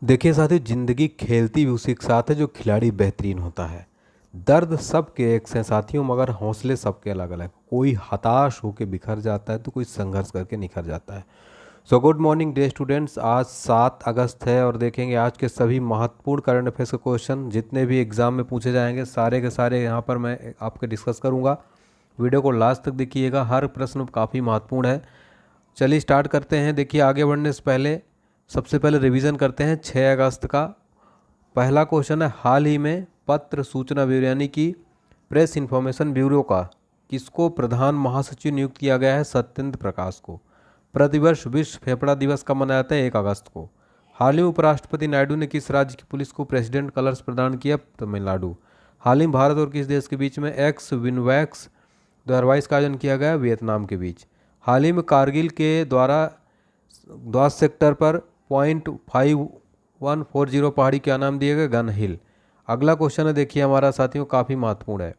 देखिए साथियों, ज़िंदगी खेलती भी उसी के साथ है जो खिलाड़ी बेहतरीन होता है। दर्द सबके एक से साथियों, मगर हौसले सबके अलग अलग। कोई हताश होकर बिखर जाता है तो कोई संघर्ष करके निखर जाता है। So good morning day students. आज 7 अगस्त है और देखेंगे आज के सभी महत्वपूर्ण करंट अफेयर्स के क्वेश्चन जितने भी एग्जाम में पूछे जाएंगे सारे के सारे यहाँ पर मैं आपके डिस्कस करूँगा। वीडियो को लास्ट तक देखिएगा, हर प्रश्न काफ़ी महत्वपूर्ण है। चलिए स्टार्ट करते हैं। देखिए आगे बढ़ने से पहले सबसे पहले रिवीजन करते हैं 6 अगस्त का। पहला क्वेश्चन है, हाल ही में पत्र सूचना ब्यूरो यानी कि प्रेस इन्फॉर्मेशन ब्यूरो का किसको प्रधान महासचिव नियुक्त किया गया है? सत्येंद्र प्रकाश को। प्रतिवर्ष विश्व फेफड़ा दिवस कब मनाया जाता है? 1 अगस्त को। हाल ही में उपराष्ट्रपति नायडू ने किस राज्य की पुलिस को प्रेसिडेंट कलर्स प्रदान किया? तमिलनाडु। हाल ही में भारत और किस देश के बीच में एक्स विनवैक्स 2022 का आयोजन किया गया? वियतनाम के बीच। हाल ही में कारगिल के द्वारा द्वास सेक्टर पर .5140 पहाड़ी क्या नाम दिए गए? गन हिल। अगला क्वेश्चन है, देखिए हमारा साथियों काफ़ी महत्वपूर्ण है।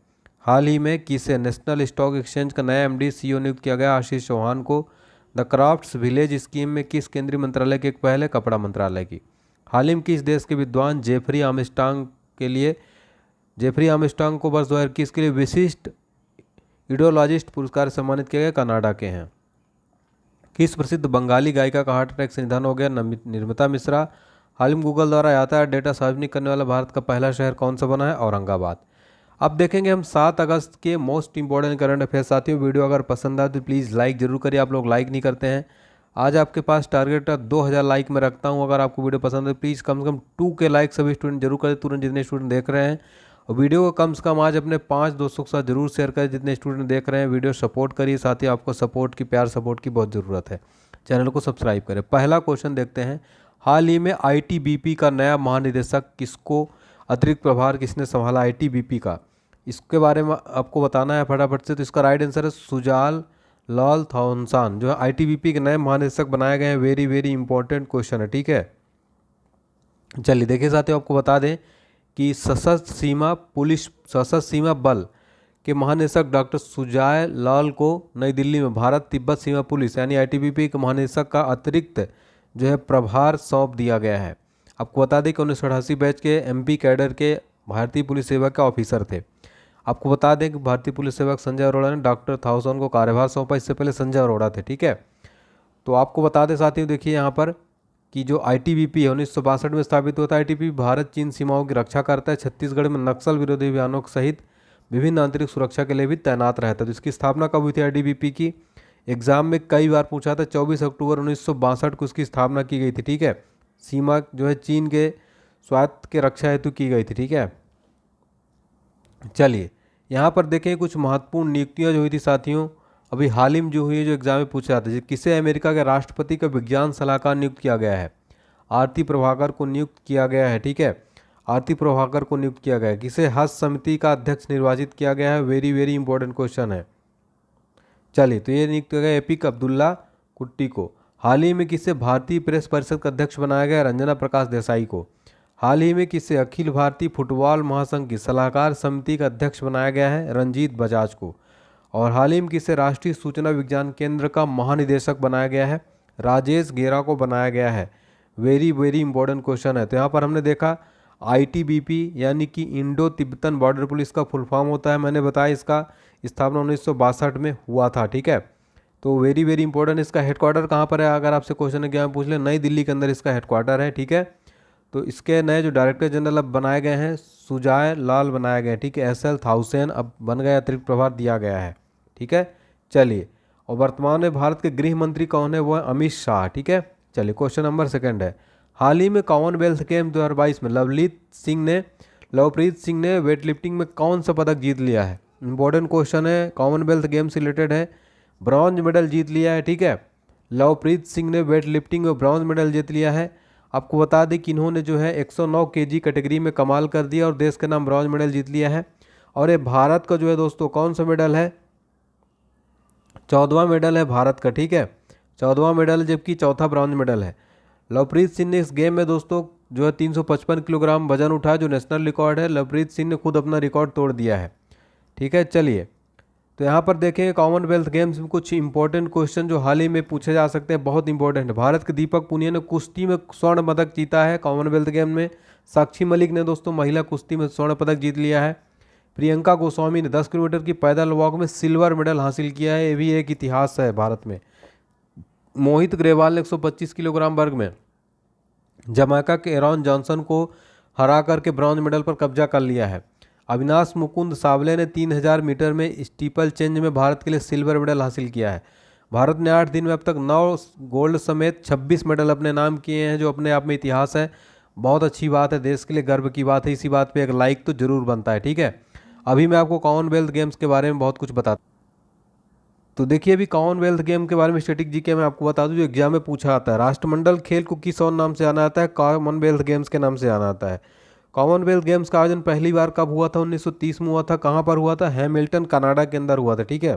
हाल ही में किसे नेशनल स्टॉक एक्सचेंज का नया एमडी सीईओ नियुक्त किया गया? आशीष चौहान को। द क्राफ्ट्स विलेज स्कीम में किस केंद्रीय मंत्रालय की एक पहल है? कपड़ा मंत्रालय की। हाल ही में किस देश के विद्वान जेफरी आर्मस्ट्रांग को वर्ष 2021 के लिए विशिष्ट इडियोलॉजिस्ट पुरस्कार से सम्मानित किया गया? कनाडा के हैं। किस प्रसिद्ध बंगाली गायिका का हार्ट अटैक से निधन हो गया? निर्मता मिश्रा। हाल ही में गूगल द्वारा यातायात डेटा सार्वजनिक करने वाला भारत का पहला शहर कौन सा बना है? औरंगाबाद। अब देखेंगे हम 7 अगस्त के मोस्ट इंपॉर्टेंट करंट अफेयर। साथियों वीडियो अगर पसंद आए तो प्लीज़ लाइक जरूर करिए, आप लोग लाइक नहीं करते हैं। आज आपके पास टारगेट 2000 लाइक में रखता हूं। अगर आपको वीडियो पसंद है प्लीज़ कम से कम 2 के लाइक सभी स्टूडेंट जरूर करें, तुरंत जितने स्टूडेंट देख रहे हैं। और वीडियो को कम से कम आज अपने 5 दोस्तों के साथ जरूर शेयर करें जितने स्टूडेंट देख रहे हैं। वीडियो सपोर्ट करिए, साथ ही आपको सपोर्ट की प्यार सपोर्ट की बहुत ज़रूरत है। चैनल को सब्सक्राइब करें। पहला क्वेश्चन देखते हैं, हाल ही में आईटीबीपी का नया महानिदेशक किसको अतिरिक्त प्रभार किसने संभाला? आईटीबीपी का, इसके बारे में आपको बताना है फटाफट से। तो इसका राइट आंसर है सुजाल लाल थाउनसान, जो है आईटीबीपी के नए महानिदेशक बनाए गए हैं। वेरी वेरी इंपॉर्टेंट क्वेश्चन है, ठीक है। चलिए देखिए साथियों, आपको बता दें कि सशस्त्र सीमा बल के महानिदेशक डॉक्टर सुजाय लाल को नई दिल्ली में भारत तिब्बत सीमा पुलिस यानी आईटीबीपी के महानिदेशक का अतिरिक्त जो है प्रभार सौंप दिया गया है। आपको बता दें कि 1988 बैच के एमपी कैडर के भारतीय पुलिस सेवा के ऑफिसर थे। आपको बता दें कि भारतीय पुलिस सेवक संजय अरोड़ा ने डॉक्टर थाउसन को कार्यभार सौंपा। इससे पहले संजय अरोड़ा थे, ठीक है। तो आपको बता दें साथियों, देखिए यहाँ पर कि जो आईटीबीपी है 1962 में स्थापित हुआ था। आईटीबीपी भारत चीन सीमाओं की रक्षा करता है। छत्तीसगढ़ में नक्सल विरोधी अभियानों सहित विभिन्न आंतरिक सुरक्षा के लिए भी तैनात रहता है। तो इसकी स्थापना कब हुई थी आईटीबीपी की? एग्जाम में कई बार पूछा था। 24 अक्टूबर 1962 को इसकी स्थापना की गई थी, ठीक है। सीमा जो है चीन के स्वास्थ्य के रक्षा हेतु की गई थी, ठीक है। चलिए यहाँ पर देखें कुछ महत्वपूर्ण नियुक्तियां जो हुई थी साथियों, अभी हाल ही में जो हुई है, जो एग्जाम में पूछा जाता है। किसे अमेरिका के राष्ट्रपति का विज्ञान सलाहकार नियुक्त किया गया है? आरती प्रभाकर को नियुक्त किया गया है, ठीक है। आरती प्रभाकर को नियुक्त किया गया है। किसे हज समिति का अध्यक्ष निर्वाचित किया गया है? वेरी वेरी इंपॉर्टेंट क्वेश्चन है। चलिए तो ये नियुक्त किया गया एपिक अब्दुल्ला कुट्टी को। हाल ही में किसे भारतीय प्रेस परिषद का अध्यक्ष बनाया गया? रंजना प्रकाश देसाई को। हाल ही में किसे अखिल भारतीय फुटबॉल महासंघ की सलाहकार समिति का अध्यक्ष बनाया गया है? रंजीत बजाज को। और हाल ही में किसे राष्ट्रीय सूचना विज्ञान केंद्र का महानिदेशक बनाया गया है? राजेश गेरा को बनाया गया है। वेरी वेरी इंपॉर्टेंट क्वेश्चन है। तो यहाँ पर हमने देखा आईटीबीपी यानी कि इंडो तिब्बतन बॉर्डर पुलिस का फुल फॉर्म होता है। मैंने बताया इसका स्थापना 1962 में हुआ था, ठीक है। तो वेरी वेरी इंपॉर्टेंट, इसका हेडक्वार्टर कहाँ पर है? अगर आपसे क्वेश्चन एग्जाम पूछ ले, नई दिल्ली के अंदर इसका हेडक्वार्टर है, ठीक है। तो इसके नए जो डायरेक्टर जनरल अब बनाए गए हैं सुजाय लाल बनाए गए हैं, ठीक है। एसएल थाउसेन अब बन गया, अतिरिक्त प्रभार दिया गया है, ठीक है। चलिए, और वर्तमान में भारत के गृह मंत्री कौन है? वो है अमित शाह, ठीक है। चलिए क्वेश्चन नंबर 2 है, हाल ही में कॉमनवेल्थ गेम 2022 में लवप्रीत सिंह ने वेट लिफ्टिंग में कौन सा पदक जीत लिया है? इंपॉर्टेंट क्वेश्चन है, कॉमनवेल्थ गेम से रिलेटेड है। ब्रॉन्ज मेडल जीत लिया है, ठीक है। लवप्रीत सिंह ने वेट लिफ्टिंग में ब्रॉन्ज मेडल जीत लिया है। आपको बता दें कि इन्होंने जो है 109 केजी कैटेगरी में कमाल कर दिया और देश के नाम ब्रॉन्ज मेडल जीत लिया है। और ये भारत का जो है दोस्तों कौन सा मेडल है? 14वां मेडल है भारत का, ठीक है। 14वां मेडल, जबकि चौथा ब्रॉन्ज मेडल है। लवप्रीत सिंह ने इस गेम में दोस्तों जो है 355 किलोग्राम वजन उठाया, जो नेशनल रिकॉर्ड है। लवप्रीत सिंह ने खुद अपना रिकॉर्ड तोड़ दिया है, ठीक है। चलिए तो यहाँ पर देखें कॉमनवेल्थ गेम्स में कुछ इंपॉर्टेंट क्वेश्चन जो हाल ही में पूछे जा सकते हैं, बहुत इंपॉर्टेंट है। भारत के दीपक पुनिया ने कुश्ती में स्वर्ण पदक जीता है कॉमनवेल्थ गेम में। साक्षी मलिक ने दोस्तों महिला कुश्ती में स्वर्ण पदक जीत लिया है। प्रियंका गोस्वामी ने 10 किलोमीटर की पैदल वॉक में सिल्वर मेडल हासिल किया है, ये भी एक इतिहास है भारत में। मोहित ग्रेवाल ने 125 किलोग्राम वर्ग में जमैका के एरॉन जॉनसन को हरा करके ब्रॉन्ज मेडल पर कब्जा कर लिया है। अविनाश मुकुंद सावले ने 3000 मीटर में स्टीपल चेंज में भारत के लिए सिल्वर मेडल हासिल किया है। भारत ने 8 दिन में अब तक 9 गोल्ड समेत 26 मेडल अपने नाम किए हैं, जो अपने आप में इतिहास है। बहुत अच्छी बात है, देश के लिए गर्व की बात है। इसी बात पे एक लाइक तो जरूर बनता है, ठीक है। अभी मैं आपको कॉमनवेल्थ गेम्स के बारे में बहुत कुछ बताता। तो देखिए अभी कॉमनवेल्थ गेम के बारे में स्टैटिक जीके में आपको बता दूं, जो एग्जाम में पूछा आता है। राष्ट्रमंडल खेल को किस और नाम से जाना जाता है? कॉमनवेल्थ गेम्स के नाम से जाना जाता है। कॉमनवेल्थ गेम्स का आयोजन पहली बार कब हुआ था? 1930 में हुआ था। कहाँ पर हुआ था? हैमिल्टन कनाडा के अंदर हुआ था, ठीक है।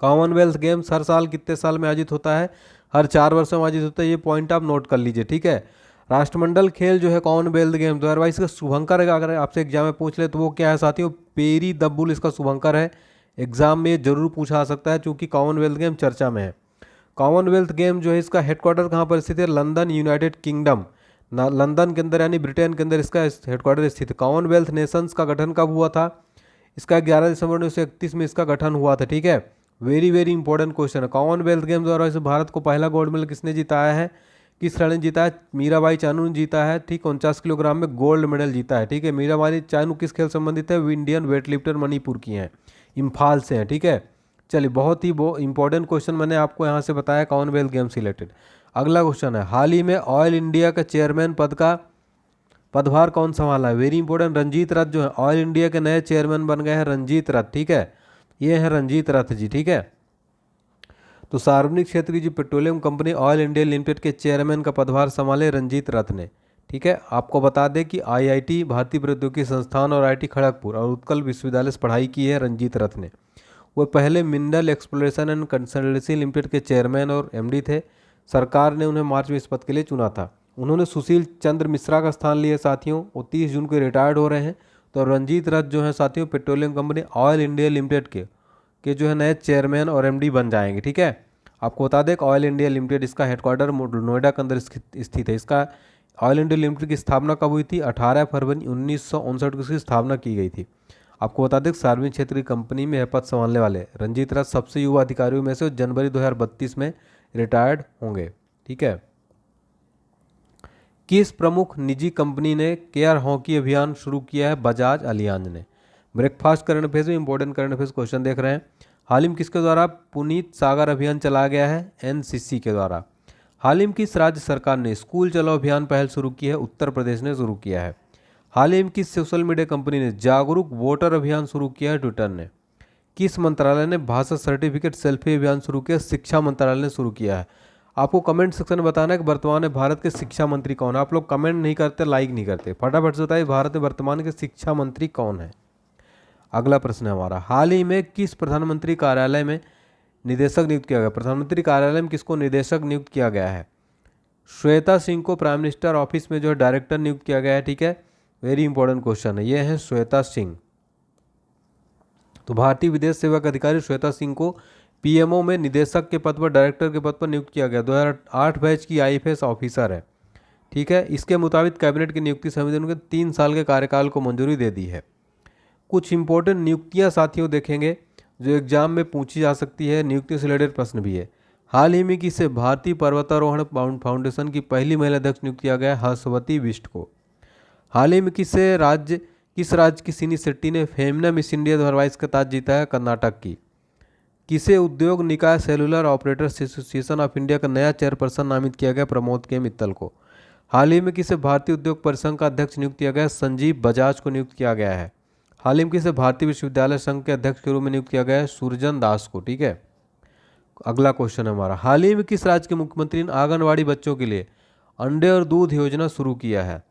कॉमनवेल्थ गेम्स हर साल कितने साल में आयोजित होता है? हर 4 वर्षों में आयोजित होता है। ये पॉइंट आप नोट कर लीजिए, ठीक है। राष्ट्रमंडल खेल जो है कॉमनवेल्थ गेम्स 2022 का शुभंकर है। अगर आपसे एग्जाम में पूछ ले तो वो क्या है साथियों? पेरी दब्बुल इसका शुभंकर है। एग्जाम में जरूर पूछा आ सकता है क्योंकि कॉमनवेल्थ गेम चर्चा में है। कॉमनवेल्थ गेम जो है इसका हेडक्वार्टर कहाँ पर स्थित है? लंदन, यूनाइटेड किंगडम, लंदन के अंदर यानी ब्रिटेन के अंदर इसका हेडक्वार्टर स्थित है। कॉमनवेल्थ नेशंस का गठन कब हुआ था? इसका 11 दिसंबर 1931 में इसका गठन हुआ था, ठीक है। वेरी वेरी इंपॉर्टेंट क्वेश्चन है। कॉमनवेल्थ गेम्स द्वारा इसे भारत को पहला गोल्ड मेडल किसने जिताया है? किस खिलाड़ी ने जीता है? मीराबाई चानू ने जीता है, ठीक। 49 किलोग्राम में गोल्ड मेडल जीता है, ठीक है। मीराबाई चानू किस खेल संबंधित है? इंडियन वेटलिफ्टर, मणिपुर की हैं, इम्फाल से हैं, ठीक है। चलिए बहुत ही इंपॉर्टेंट क्वेश्चन मैंने आपको यहाँ से बताया कॉमनवेल्थ गेम से रिलेटेड। अगला क्वेश्चन है, हाल ही में ऑयल इंडिया का चेयरमैन पद का पदभार कौन संभाला है? वेरी इंपॉर्टेंट, रंजीत रथ जो है ऑयल इंडिया के नए चेयरमैन बन गए हैं, रंजीत रथ, ठीक है। ये है रंजीत रथ जी, ठीक है। तो सार्वजनिक क्षेत्र की जो petroleum company oil India limited के चेयरमैन का पदभार संभाले रंजीत रथ ने, ठीक है। आपको बता दें कि आईआईटी भारतीय प्रौद्योगिकी संस्थान और आईआईटी खड़गपुर और उत्कल विश्वविद्यालय से पढ़ाई की है रंजीत रथ ने। वो पहले mineral exploration and consultancy limited के चेयरमैन और एमडी थे। सरकार ने उन्हें मार्च में इस पद के लिए चुना था। उन्होंने सुशील चंद्र मिश्रा का स्थान लिया साथियों। वो 30 जून को रिटायर्ड हो रहे हैं। तो रंजीत रथ जो है साथियों petroleum company oil India limited के जो है नए चेयरमैन और एमडी बन जाएंगे, ठीक है। आपको बता दें कि ऑयल इंडिया लिमिटेड इसका हेडक्वार्टर नोएडा के अंदर स्थित है। इसका ऑयल इंडिया लिमिटेड की स्थापना कब हुई थी? 18 फरवरी 1959 को इसकी स्थापना की गई थी। आपको बता दें सार्वजनिक क्षेत्र की कंपनी में यह पद संभालने वाले रंजीत रथ सबसे युवा अधिकारियों में से जनवरी 2032 में रिटायर्ड होंगे, ठीक है। किस प्रमुख निजी कंपनी ने केयर हॉकी अभियान शुरू किया है? बजाज अलियांज ने। ब्रेकफास्ट करंट अफेयर्स में इंपॉर्टेंट करंट अफेयर्स क्वेश्चन देख रहे हैं। हाल ही में किसके द्वारा पुनीत सागर अभियान चलाया गया है? एनसीसी के द्वारा। हाल ही में किस राज्य सरकार ने स्कूल चलो अभियान पहल शुरू की है? उत्तर प्रदेश ने शुरू किया है। हाल ही में किस सोशल मीडिया कंपनी ने जागरूक वोटर अभियान शुरू किया है? ट्विटर ने। किस मंत्रालय ने भाषा सर्टिफिकेट सेल्फी अभियान शुरू किया? शिक्षा मंत्रालय ने शुरू किया है। आपको कमेंट सेक्शन में बताना है कि वर्तमान में भारत के शिक्षा मंत्री कौन है। आप लोग कमेंट नहीं करते, लाइक नहीं करते, फटाफट से बताइए भारत में वर्तमान के शिक्षा मंत्री कौन है। अगला प्रश्न है हमारा, हाल ही में किस प्रधानमंत्री कार्यालय में निदेशक नियुक्त किया गया? प्रधानमंत्री कार्यालय में किसको निदेशक नियुक्त किया गया है? श्वेता सिंह को प्राइम मिनिस्टर ऑफिस में जो है डायरेक्टर नियुक्त किया गया है, ठीक है। वेरी इंपॉर्टेंट क्वेश्चन है, ये है श्वेता सिंह। तो भारतीय विदेश सेवा के अधिकारी श्वेता सिंह को पीएमओ में निदेशक के पद पर, डायरेक्टर के पद पर नियुक्त किया गया। 2008 बैच की आईएफएस ऑफिसर है, ठीक है। इसके मुताबिक कैबिनेट की नियुक्ति समिति ने उनके 3 साल के कार्यकाल को मंजूरी दे दी है। कुछ इंपॉर्टेंट नियुक्तियां साथियों देखेंगे जो एग्जाम में पूछी जा सकती है, नियुक्तियों से रिलेटेड प्रश्न भी है। हाल ही में किसे भारतीय पर्वतारोहण फाउंडेशन की पहली महिला अध्यक्ष नियुक्त किया गया? हर्षवती बिष्ट को। हाल ही में किस राज्य की सिनी शेट्टी ने फेमना मिस इंडिया 2022 का ताज जीता है? कर्नाटक की। किसे उद्योग निकाय cellular operators association of India का नया चेयरपर्सन नामित किया गया? प्रमोद के मित्तल को। हाल ही में किसे भारतीय उद्योग परिसंघ का अध्यक्ष नियुक्त किया गया? संजीव बजाज को नियुक्त किया गया है। हाल ही में किसे भारतीय विश्वविद्यालय संघ के अध्यक्ष के रूप में नियुक्त किया गया है? सुरजन दास को, ठीक है। अगला क्वेश्चन है हमारा, हाल ही में किस राज्य के मुख्यमंत्री ने आंगनवाड़ी बच्चों के लिए अंडे और दूध योजना शुरू किया है?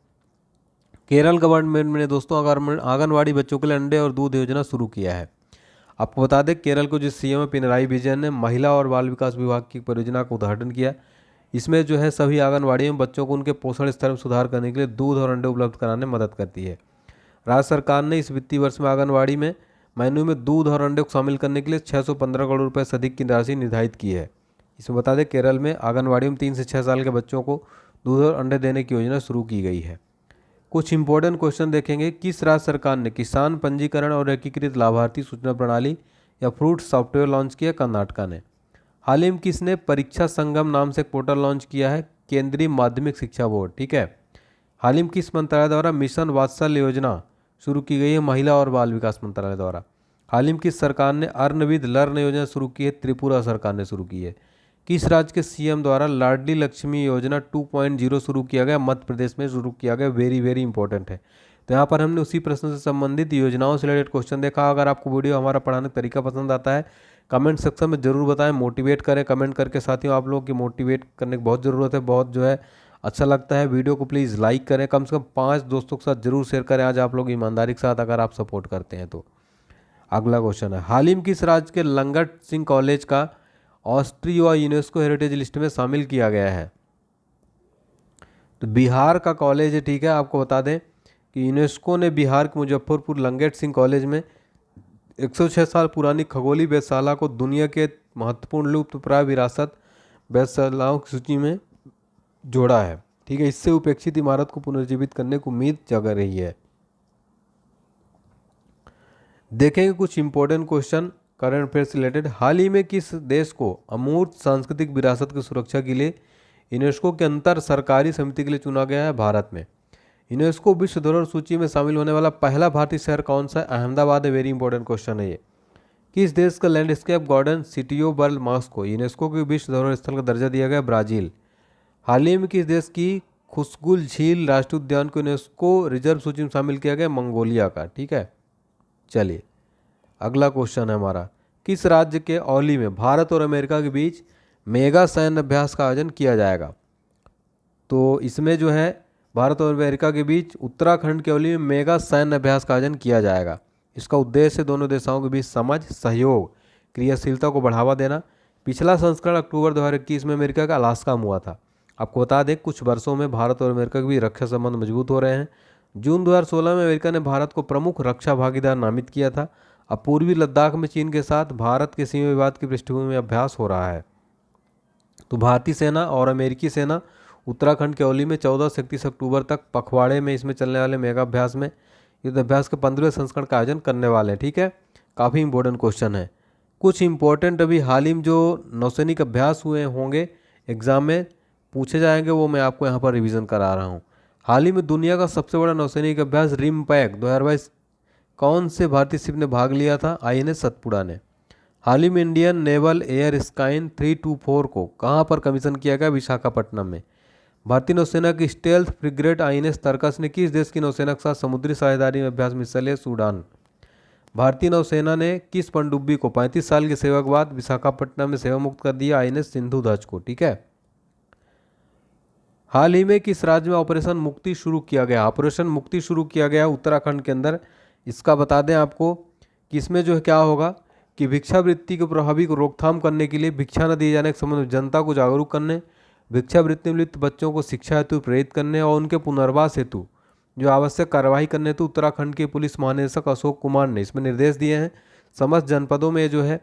केरल गवर्नमेंट ने दोस्तों आंगनवाड़ी बच्चों के लिए अंडे और दूध योजना शुरू किया है। आपको बता दें केरल को जो सीएम पिनराई विजयन ने महिला और बाल विकास विभाग की परियोजना का उद्घाटन किया। इसमें जो है सभी आंगनवाड़ियों में बच्चों को उनके पोषण स्तर में सुधार करने के लिए दूध और अंडे उपलब्ध कराने में मदद करती है। राज्य सरकार ने इस वित्तीय वर्ष में आंगनवाड़ी में मेन्यू में दूध और अंडे को शामिल करने के लिए 615 करोड़ रुपए से अधिक की राशि निर्धारित की है। इसमें बता दें केरल में आंगनबाड़ी में 3 से 6 साल के बच्चों को दूध और अंडे देने की योजना शुरू की गई है। कुछ इंपॉर्टेंट क्वेश्चन देखेंगे। किस राज्य सरकार ने किसान पंजीकरण और एकीकृत लाभार्थी सूचना प्रणाली या फ्रूट सॉफ्टवेयर लॉन्च किया? कर्नाटका ने। हाल ही में किसने परीक्षा संगम नाम से एक पोर्टल लॉन्च किया है? केंद्रीय माध्यमिक शिक्षा बोर्ड। ठीक है। हाल ही में किस मंत्रालय द्वारा मिशन वात्सल्य योजना शुरू की गई है? महिला और बाल विकास मंत्रालय द्वारा। हाल ही में किस सरकार ने अर्नविद लर्न योजना शुरू की है? त्रिपुरा सरकार ने शुरू की है। किस राज्य के सीएम द्वारा लाडली लक्ष्मी योजना 2.0 शुरू किया गया? मध्य प्रदेश में शुरू किया गया। वेरी वेरी इंपॉर्टेंट है। तो यहाँ पर हमने उसी प्रश्न से संबंधित योजनाओं से रिलेटेड क्वेश्चन देखा। अगर आपको वीडियो हमारा पढ़ाने का तरीका पसंद आता है कमेंट सेक्शन में जरूर बताएं, मोटिवेट करें कमेंट करके। साथियों आप लोगों की मोटिवेट करने की बहुत ज़रूरत है, बहुत जो है अच्छा लगता है। वीडियो को प्लीज़ लाइक करें, कम से कम 5 दोस्तों के साथ जरूर शेयर करें आज आप लोग ईमानदारी के साथ, अगर आप सपोर्ट करते हैं तो। अगला क्वेश्चन है, हाल ही में किस राज्य के लंगट सिंह कॉलेज का ऑस्ट्रिया यूनेस्को हेरिटेज लिस्ट में शामिल किया गया है? तो बिहार का कॉलेज है। ठीक है, आपको बता दें कि यूनेस्को ने बिहार के मुजफ्फरपुर लंगट सिंह कॉलेज में 106 साल पुरानी खगोलीय वेधशाला को दुनिया के महत्वपूर्ण लुप्तप्राय विरासत वेधशालाओं की सूची में जोड़ा है। ठीक है, इससे उपेक्षित इमारत को पुनर्जीवित करने की उम्मीद जग रही है। देखेंगे कुछ इंपॉर्टेंट क्वेश्चन करंट अफेयर से रिलेटेड। हाल ही में किस देश को अमूर्त सांस्कृतिक विरासत की सुरक्षा के लिए यूनेस्को के अंतर सरकारी समिति के लिए चुना गया है? भारत में। यूनेस्को विश्व धरोहर सूची में शामिल होने वाला पहला भारतीय शहर कौन सा है? अहमदाबाद है। वेरी इंपॉर्टेंट क्वेश्चन है ये। किस देश का लैंडस्केप गार्डन सिटियो बर्ल मॉस्को यूनेस्को के विश्व धरोहर स्थल का दर्जा दिया गया? ब्राजील। हाल ही में किस देश की खुशगुल झील राष्ट्रीय उद्यान को यूनेस्को रिजर्व सूची में शामिल किया गया? मंगोलिया का। ठीक है, चलिए अगला क्वेश्चन है हमारा, किस राज्य के औली में भारत और अमेरिका के बीच मेगा सैन्य अभ्यास का आयोजन किया जाएगा? तो इसमें जो है भारत और अमेरिका के बीच उत्तराखंड के औली में मेगा सैन्य अभ्यास का आयोजन किया जाएगा। इसका उद्देश्य दोनों देशों के बीच समझ, सहयोग, क्रियाशीलता को बढ़ावा देना। पिछला संस्करण अक्टूबर 2021 में अमेरिका का अलास्का में हुआ था। आपको बता दें कुछ वर्षों में भारत और अमेरिका के बीच रक्षा संबंध मजबूत हो रहे हैं। जून 2016 में अमेरिका ने भारत को प्रमुख रक्षा भागीदार नामित किया था। अब पूर्वी लद्दाख में चीन के साथ भारत के सीमा विवाद की पृष्ठभूमि में अभ्यास हो रहा है। तो भारतीय सेना और अमेरिकी सेना उत्तराखंड के औली में 14 से 31 अक्टूबर तक पखवाड़े में इसमें चलने वाले मेगा अभ्यास में युद्ध अभ्यास के 15वें संस्करण का आयोजन करने वाले हैं। ठीक है, काफ़ी इंपॉर्टेंट क्वेश्चन है। कुछ इंपॉर्टेंट अभी हाल ही में जो नौसैनिक अभ्यास हुए होंगे एग्जाम में पूछे जाएंगे, वो मैं आपको यहाँ पर रिवीजन करा रहा हूँ। हाल ही में दुनिया का सबसे बड़ा नौसैनिक अभ्यास रिमपैक 2022 कौन से भारतीय शिप ने भाग लिया था? आईएनएस सतपुड़ा ने। हाल ही में इंडियन नेवल एयर स्काइन 324 को कहाँ पर कमीशन किया गया? विशाखापट्टनम में। भारतीय नौसेना की स्टेल्थ फ्रिगेट आईएनएस तरकस ने किस देश की नौसेना के साथ समुद्री साझेदारी में अभ्यास में हिस्सा लिया? सूडान। भारतीय नौसेना ने किस पनडुब्बी को 35 साल की सेवा के बाद विशाखापट्टनम में सेवा मुक्त कर दिया? आईएनएस सिंधु ध्वज को। ठीक है। हाल ही में किस राज्य में ऑपरेशन मुक्ति शुरू किया गया? ऑपरेशन मुक्ति शुरू किया गया उत्तराखंड के अंदर। इसका बता दें आपको कि इसमें जो है क्या होगा कि भिक्षावृत्ति के प्रभावी को रोकथाम करने के लिए भिक्षा न दिए जाने के संबंध में जनता को जागरूक करने, भिक्षावृत्ति में लिप्त बच्चों को शिक्षा हेतु प्रेरित करने और उनके पुनर्वास हेतु जो आवश्यक कार्रवाई करने हेतु उत्तराखंड के पुलिस महानिदेशक अशोक कुमार ने इसमें निर्देश दिए हैं। समस्त जनपदों में जो है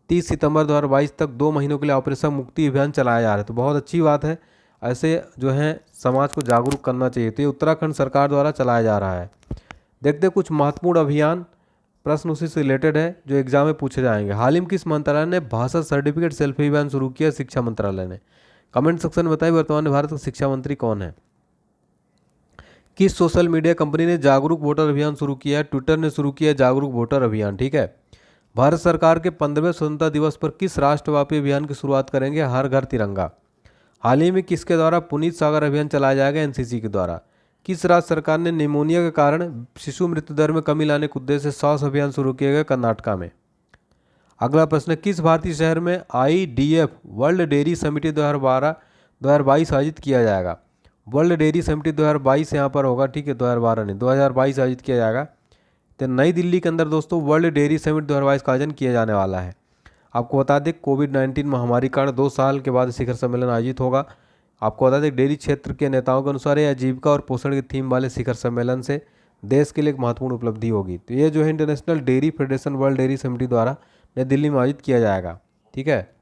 30 सितंबर 2022 तक 2 महीनों के लिए ऑपरेशन मुक्ति अभियान चलाया जा रहा है। तो बहुत अच्छी बात है, ऐसे जो है समाज को जागरूक करना चाहिए। तो ये उत्तराखंड सरकार द्वारा चलाया जा रहा है। देखते कुछ महत्वपूर्ण अभियान प्रश्न उसी से रिलेटेड है जो एग्जाम में पूछे जाएंगे। हाल ही में किस मंत्रालय ने भाषा सर्टिफिकेट सेल्फी अभियान शुरू किया? शिक्षा मंत्रालय ने। कमेंट सेक्शन में बताइए वर्तमान में भारत का शिक्षा मंत्री कौन है? किस सोशल मीडिया कंपनी ने जागरूक वोटर अभियान शुरू किया है? ट्विटर ने शुरू किया जागरूक वोटर अभियान। ठीक है। भारत सरकार के 15वें स्वतंत्रता दिवस पर किस राष्ट्रव्यापी अभियान की शुरुआत करेंगे? हर घर तिरंगा। हाल ही में किसके द्वारा पुनीत सागर अभियान चलाया जाएगा? एनसीसी के द्वारा। किस राज्य सरकार ने निमोनिया के कारण शिशु मृत्यु दर में कमी लाने के उद्देश्य से स्वास्थ्य अभियान शुरू किया गया? कर्नाटका में। अगला प्रश्न, किस भारतीय शहर में IDF वर्ल्ड डेयरी समिति 2022 आयोजित किया जाएगा? वर्ल्ड डेयरी समिति 2022 यहाँ पर होगा। ठीक है, 2012 नहीं 2022 आयोजित किया जाएगा। तो नई दिल्ली के अंदर दोस्तों वर्ल्ड डेयरी समिट 2022 का आयोजन किया जाने वाला है। आपको बता दें कोविड-19 महामारी कारण 2 साल के बाद शिखर सम्मेलन आयोजित होगा। आपको बता दें डेयरी क्षेत्र के नेताओं के अनुसार यह आजीविका और पोषण की थीम वाले शिखर सम्मेलन से देश के लिए एक महत्वपूर्ण उपलब्धि होगी। तो ये जो है international dairy federation world dairy समिति द्वारा नई दिल्ली में आयोजित किया जाएगा। ठीक है,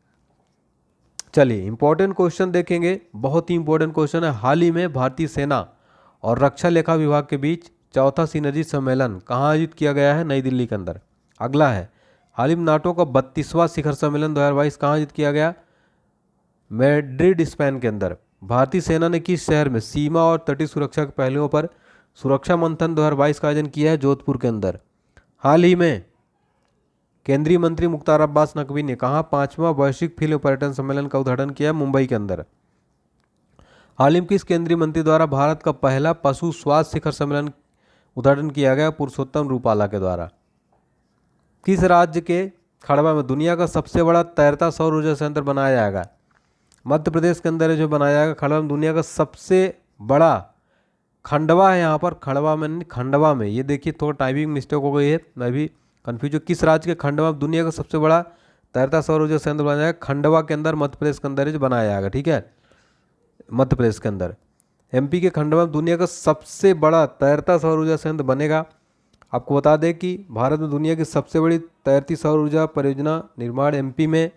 चलिए इंपॉर्टेंट क्वेश्चन देखेंगे, बहुत ही इंपॉर्टेंट क्वेश्चन है। हाल ही में भारतीय सेना और रक्षा लेखा विभाग के बीच चौथा सिनर्जी सम्मेलन कहाँ आयोजित किया गया है? नई दिल्ली के अंदर। अगला है, हाल ही में नाटो का 32वां शिखर सम्मेलन 2022 कहाँ आयोजित किया गया? मैड्रिड, स्पेन के अंदर। भारतीय सेना ने किस शहर में सीमा और तटीय सुरक्षा के पहलुओं पर सुरक्षा मंथन 2022 का आयोजन किया है? जोधपुर के अंदर। हाल ही में केंद्रीय मंत्री मुख्तार अब्बास नकवी ने कहाँ 5वां वैश्विक फिल्म पर्यटन सम्मेलन का उद्घाटन किया है? मुंबई के अंदर। हाल ही में किस केंद्रीय मंत्री द्वारा भारत का पहला पशु स्वास्थ्य शिखर सम्मेलन उद्घाटन किया गया? पुरुषोत्तम रूपाला के द्वारा। किस राज्य के खड़वा में दुनिया का सबसे बड़ा तैरता सौर ऊर्जा संयंत्र बनाया जाएगा? मध्य प्रदेश के अंदर जो बनाया जाएगा खड़वा में, दुनिया का सबसे बड़ा। खंडवा है यहाँ पर, खड़वा में नहीं, खंडवा में। ये देखिए थोड़ा टाइपिंग मिस्टेक हो गई है, मैं भी कन्फ्यूज हूँ। किस राज्य के खंडवा में दुनिया का सबसे बड़ा तैरता सौर ऊर्जा संयंत्र बनाया जाएगा? खंडवा के अंदर, मध्य प्रदेश के अंदर जो बनाया जाएगा। ठीक है, मध्य प्रदेश के अंदर। एमपी के खंडवा में दुनिया का सबसे बड़ा तैरता सौर ऊर्जा संयंत्र बनेगा। आपको बता दें कि भारत में दुनिया की सबसे बड़ी तैरती सौर ऊर्जा परियोजना निर्माण एमपी में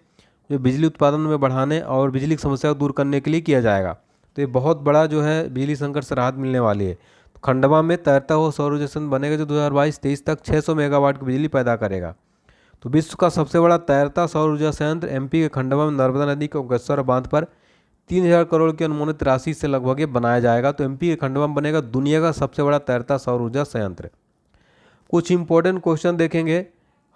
जो बिजली उत्पादन में बढ़ाने और बिजली की समस्या को दूर करने के लिए किया जाएगा। तो ये बहुत बड़ा जो है बिजली संकट से राहत मिलने वाली है। तो खंडवा में तैरता हुआ सौर ऊर्जा संयंत्र बनेगा जो 2022-23 तक 600 मेगावाट की बिजली पैदा करेगा। तो विश्व का सबसे बड़ा तैरता सौर ऊर्जा संयंत्र एमपी के खंडवा में नर्मदा नदी के ओंकारेश्वर बांध पर 3000 करोड़ की अनुमानित राशि से लगभग ये बनाया जाएगा। तो एमपी के खंडवा में बनेगा दुनिया का सबसे बड़ा तैरता सौर ऊर्जा संयंत्र। कुछ इंपॉर्टेंट क्वेश्चन देखेंगे।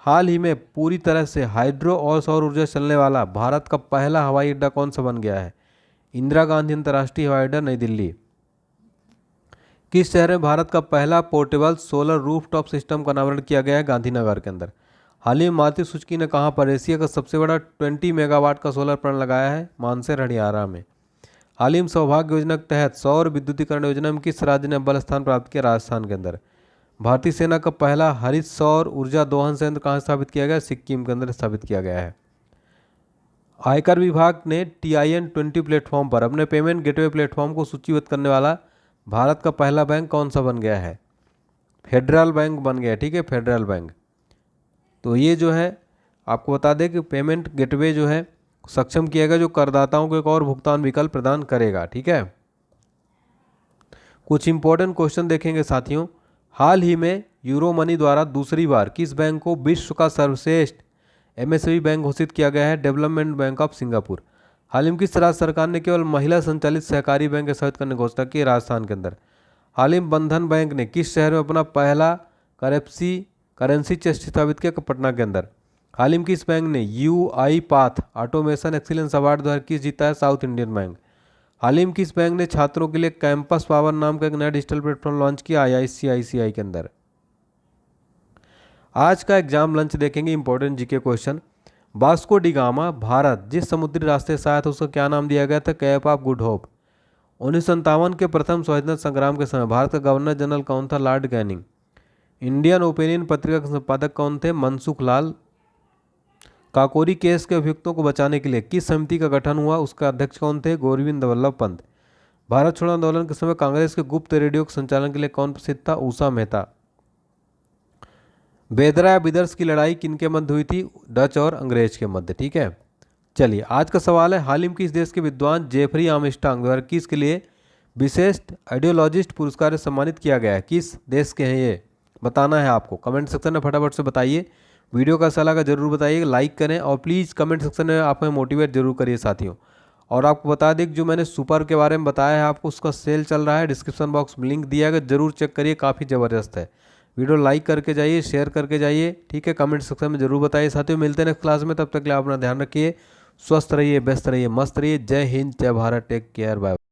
हाल ही में पूरी तरह से हाइड्रो और सौर ऊर्जा चलने वाला भारत का पहला हवाई अड्डा कौन सा बन गया है? इंदिरा गांधी अंतर्राष्ट्रीय हवाई अड्डा, नई दिल्ली। किस शहर में भारत का पहला पोर्टेबल सोलर रूफटॉप सिस्टम का अनावरण किया गया है? गांधीनगर के अंदर। हाल ही में मारुति सुजुकी ने कहाँ पर एशिया का सबसे बड़ा 20 मेगावाट का सोलर प्लांट लगाया है? मानसेर, हरियाणा में। हाल ही में सौभाग्य योजना के तहत सौर विद्युतीकरण योजना में किस राज्य ने अव्वल स्थान प्राप्त किया? राजस्थान के अंदर। भारतीय सेना का पहला हरित सौर ऊर्जा दोहन संयंत्र कहाँ स्थापित किया गया? सिक्किम के अंदर स्थापित किया गया है। आयकर विभाग ने TIN20 प्लेटफॉर्म पर अपने पेमेंट गेटवे प्लेटफॉर्म को सूचीबद्ध करने वाला भारत का पहला बैंक कौन सा बन गया है? फेडरल बैंक बन गया। ठीक है, फेडरल बैंक। तो ये जो है आपको बता दें कि पेमेंट गेटवे जो है सक्षम किया गया जो करदाताओं को एक और भुगतान विकल्प प्रदान करेगा। ठीक है, कुछ इंपॉर्टेंट क्वेश्चन देखेंगे साथियों। हाल ही में यूरो मनी द्वारा दूसरी बार किस बैंक को विश्व का सर्वश्रेष्ठ MSME बैंक घोषित किया गया है? Development bank of Singapore. हाल ही में किस राज्य सरकार ने केवल महिला संचालित सहकारी बैंक स्थापित करने की घोषणा की? राजस्थान के अंदर। हाल ही में बंधन बैंक ने किस शहर में अपना पहला करेंसी चेस्ट स्थापित किया? पटना के अंदर। हाल ही में किस बैंक ने UI path automation excellence award 2021 जीता है? South Indian bank. हाल ही में किस बैंक ने छात्रों के लिए कैंपस पावर नाम का एक नया डिजिटल प्लेटफॉर्म लॉन्च किया? ICICI के अंदर। आज का एग्जाम लंच देखेंगे, important GK question. Vasco D gamma Bharat जिस समुद्री रास्ते से आया था उसका क्या नाम दिया गया था? Cap of good hope. 1957 के प्रथम स्वाधीनता संग्राम के समय भारत का गवर्नर जनरल कौन था? Lord Canning. इंडियन ओपिनियन पत्रिका के संपादक कौन थे? मनसुख लाल। काकोरी केस के अभियुक्तों को बचाने के लिए किस समिति का गठन हुआ? उसका अध्यक्ष कौन थे? गोविंद वल्लभ पंत। भारत छोड़ो आंदोलन के समय कांग्रेस के गुप्त रेडियो के संचालन के लिए कौन प्रसिद्ध था? उषा मेहता। बेदरा या बिदर्स की लड़ाई किनके मध्य हुई थी? डच और अंग्रेज के मध्य। ठीक है, चलिए आज का सवाल है, हाल ही में किस देश के विद्वान जेफरी आर्मस्ट्रांग 2021 के लिए विशिष्ट आइडियोलॉजिस्ट पुरस्कार से सम्मानित किया गया है? किस देश के हैं ये बताना है आपको। कमेंट सेक्शन में फटाफट से बताइए। वीडियो का सलाह का जरूर बताइए, लाइक करें और प्लीज़ कमेंट सेक्शन में आप हमें मोटिवेट जरूर करिए साथियों। और आपको बता दें कि जो मैंने सुपर के बारे में बताया है आपको, उसका सेल चल रहा है, डिस्क्रिप्शन बॉक्स में लिंक दिया गया, जरूर चेक करिए, काफ़ी ज़बरदस्त है। वीडियो लाइक करके जाइए, शेयर करके जाइए। ठीक है, कमेंट सेक्शन में जरूर बताइए साथियों। मिलते हैं नेक्स्ट क्लास में, तब तक के लिए अपना ध्यान रखिए, स्वस्थ रहिए, व्यस्त रहिए, मस्त रहिए। जय हिंद, जय भारत, टेक केयर, बाय।